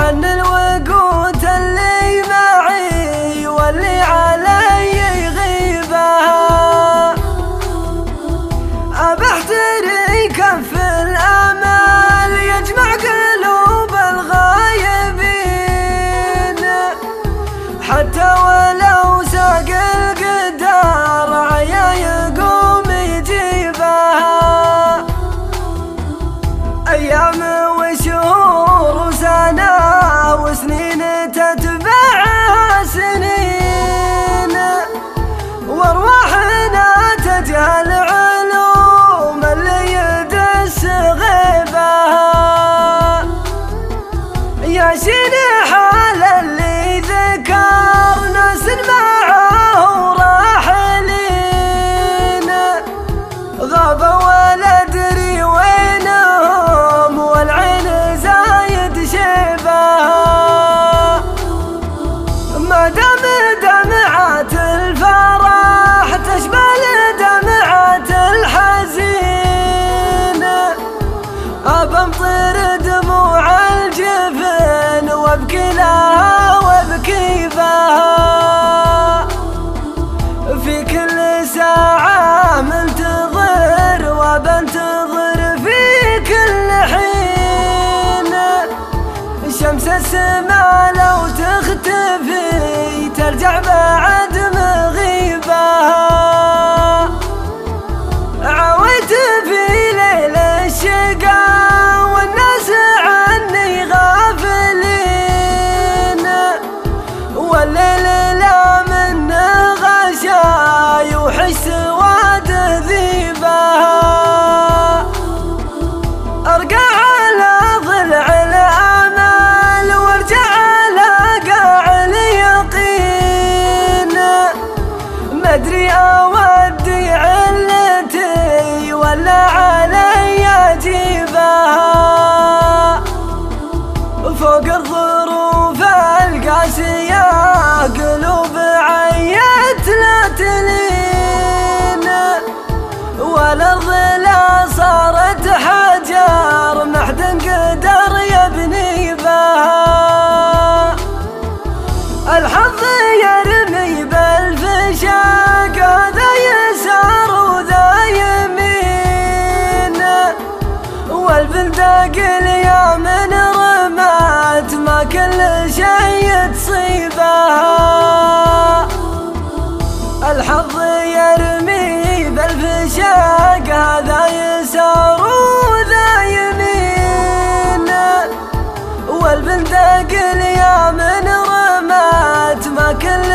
عن الوقوت اللي معي واللي علي يغيبها. أبحتري كف الأمل يجمع قلوب الغايبين، حتى ولو ساق القدر عيا يقوم يجيبها. أيام وشهور وسنة وسنين تتبعها سنين، وارواحنا تجهل علوم اللي يدس غيبها. يا شنح على اللي ذكر ناس معه راحلين، غابوا ولا ادري وينهم والعين زايد شيبها. ما دام دمعات الفرح تشبه دمعات الحزين، أبمطر دموع الجفن وابكي لها وابكي بها. في كل ساعة منتظر وبنتظر في كل حين، شمس السماء لو تختفي ترجع بعد مغيبها. عويت في ليل الشقا والناس عني غافلين، والليل لا منه غشا يوحش سواد ذيبها. أرقع على ضلع الأمل وارجع على قاع اليقين، مدري أودي علتي ولا علي أجيبها. فوق الظروف القاسية قلوب عيت لا تلين، والأرض لا صارت حجر محد قدر يبني بها. الحظ يرمي بالفشاق هذا يسار وذا يمين، والبلداق اليوم رمات ما كل شيء تصيبها. الحظ يرمي بالفشاق هذا يسار وذا يمين، والبلداق اليوم رمات ما كل